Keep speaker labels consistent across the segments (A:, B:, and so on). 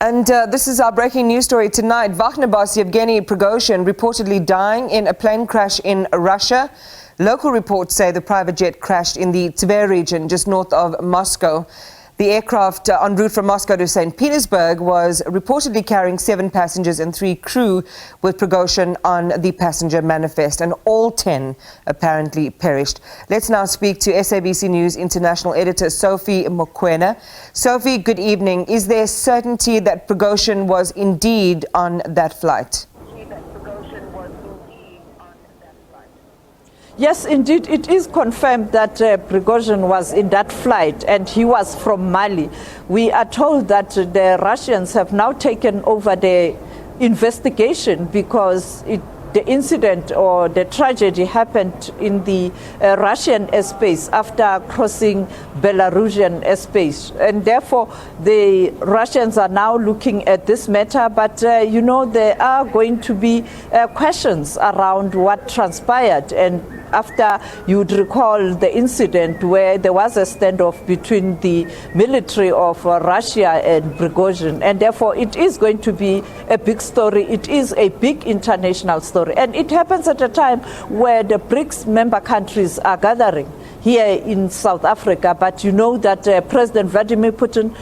A: And this is our breaking news story tonight. Wagner boss Yevgeny Prigozhin reportedly dying in a plane crash in Russia. Local reports say the private jet crashed in the Tver region just north of Moscow. The aircraft en route from Moscow to St. Petersburg was reportedly carrying 7 passengers and 3 crew, with Prigozhin on the passenger manifest, and all 10 apparently perished. Let's now speak to SABC News international editor Sophie Mokoena. Sophie, good evening. Is there certainty that Prigozhin was indeed on that flight?
B: Yes, indeed, it is confirmed that Prigozhin was in that flight and he was from Mali. We are told that the Russians have now taken over the investigation because the incident or the tragedy happened in the Russian airspace after crossing Belarusian airspace. And therefore, the Russians are now looking at this matter. But, you know, there are going to be questions around what transpired. And after, you'd recall the incident where there was a standoff between the military of Russia and Prigozhin, and therefore it is going to be a big story. It is a big international story, and it happens at a time where the BRICS member countries are gathering here in South Africa. But you know that President Vladimir Putin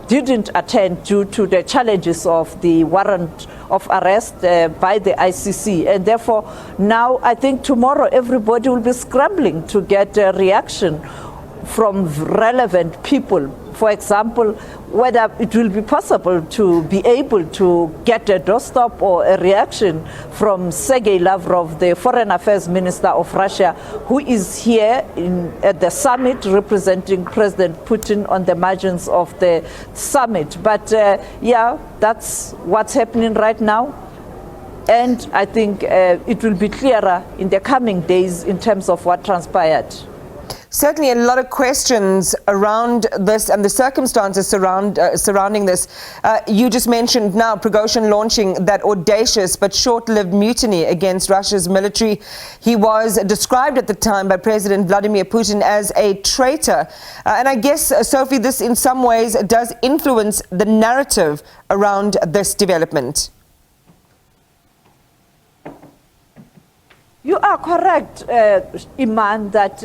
B: didn't attend due to the challenges of the warrant of arrest by the ICC. And therefore, now I think tomorrow everybody will be scrambling to get a reaction from relevant people. For example, whether it will be possible to be able to get a doorstop or a reaction from Sergei Lavrov, the Foreign Affairs Minister of Russia, who is here at the summit representing President Putin on the margins of the summit. But yeah, that's what's happening right now. And I think it will be clearer in the coming days in terms of what transpired.
A: Certainly a lot of questions around this and the circumstances surrounding this. You just mentioned now Prigozhin launching that audacious but short-lived mutiny against Russia's military. He was described at the time by President Vladimir Putin as a traitor. And I guess, Sophie, this in some ways does influence the narrative around this development.
B: You are correct, Iman, that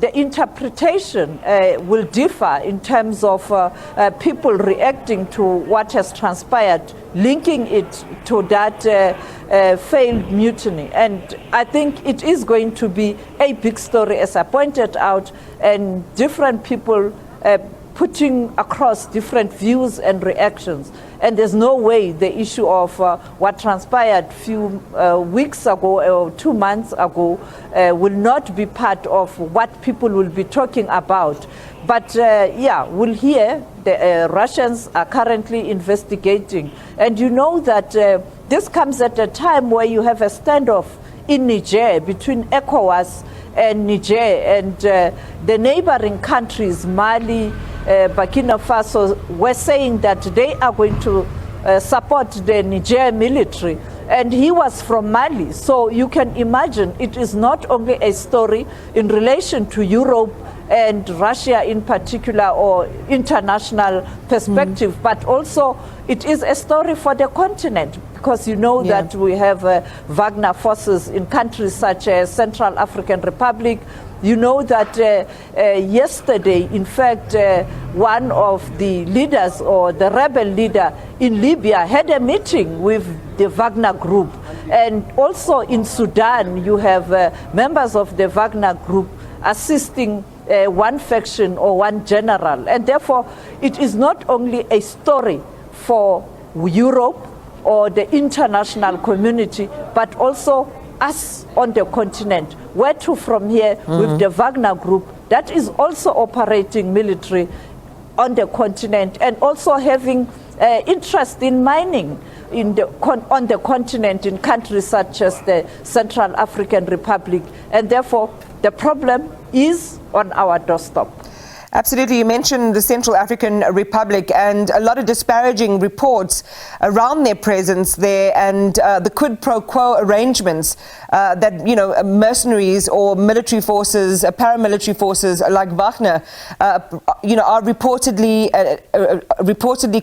B: the interpretation will differ in terms of people reacting to what has transpired, linking it to that failed mutiny. And I think it is going to be a big story, as I pointed out, and different people putting across different views and reactions. And there's no way the issue of what transpired a few weeks ago or 2 months ago will not be part of what people will be talking about. But yeah, we'll hear the Russians are currently investigating. And you know that this comes at a time where you have a standoff in Niger between ECOWAS and Niger, and the neighboring countries, Mali, Burkina Faso, were saying that they are going to support the Niger military. And he was from Mali. So you can imagine it is not only a story in relation to Europe and Russia in particular, or international perspective, but also it is a story for the continent, because you know that we have Wagner forces in countries such as Central African Republic. You know that yesterday, in fact, one of the leaders, or the rebel leader in Libya, had a meeting with the Wagner group. And also in Sudan, you have members of the Wagner group assisting one faction or one general. And therefore, it is not only a story for Europe or the international community, but also us on the continent. Where to from here with the Wagner group that is also operating military on the continent, and also having interest in mining on the continent in countries such as the Central African Republic. And therefore, the problem is on our doorstep.
A: Absolutely. You mentioned the Central African Republic and a lot of disparaging reports around their presence there and the quid pro quo arrangements that, you know, mercenaries or military forces, paramilitary forces like Wagner, you know, are reportedly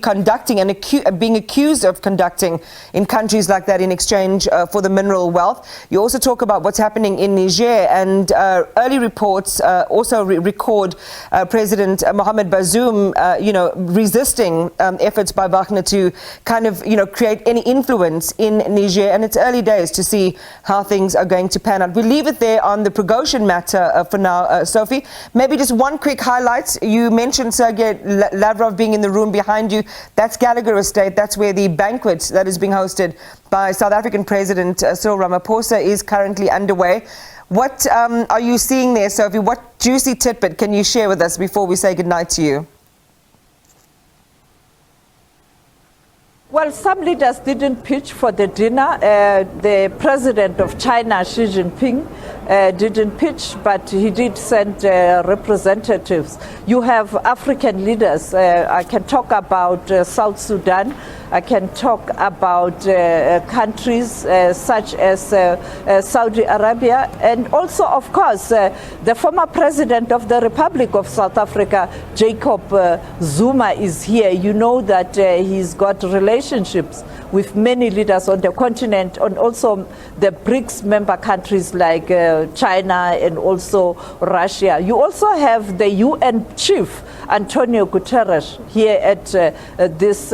A: conducting and being accused of conducting in countries like that in exchange for the mineral wealth. You also talk about what's happening in Niger, and early reports also record President Mohamed Bazoum, you know, resisting efforts by Wagner to kind of, you know, create any influence in Niger. And it's early days to see how things are going to pan out. We leave it there on the Prigozhin matter for now, Sophie. Maybe just one quick highlight. You mentioned Sergei Lavrov being in the room behind you. That's Gallagher Estate. That's where the banquet that is being hosted by South African President Cyril Ramaphosa is currently underway. What are you seeing there, Sophie? What juicy tidbit can you share with us before we say goodnight to you?
B: Well, some leaders didn't pitch for the dinner. The president of China, Xi Jinping, didn't pitch, but he did send representatives. You have African leaders. I can talk about South Sudan. I can talk about countries such as Saudi Arabia, and also, of course, the former president of the Republic of South Africa, Jacob Zuma, is here. You know that he's got relationships with many leaders on the continent, and also the BRICS member countries like China and also Russia. You also have the UN chief, Antonio Guterres, here at this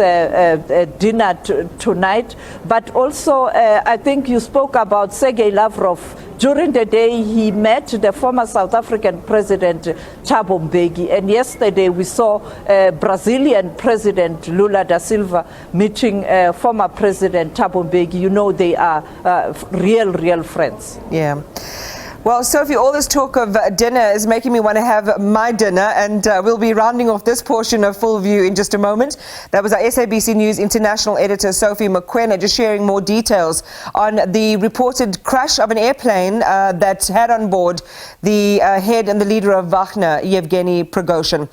B: dinner tonight. But also, I think you spoke about Sergei Lavrov. During the day, he met the former South African President Thabo Mbeki, and yesterday we saw Brazilian President Lula da Silva meeting former President Thabo Mbeki. You know, they are real friends.
A: Yeah. Well, Sophie, all this talk of dinner is making me want to have my dinner, and we'll be rounding off this portion of Full View in just a moment. That was our SABC News international editor, Sophie Mokoena, just sharing more details on the reported crash of an airplane that had on board the head and the leader of Wagner, Yevgeny Prigozhin.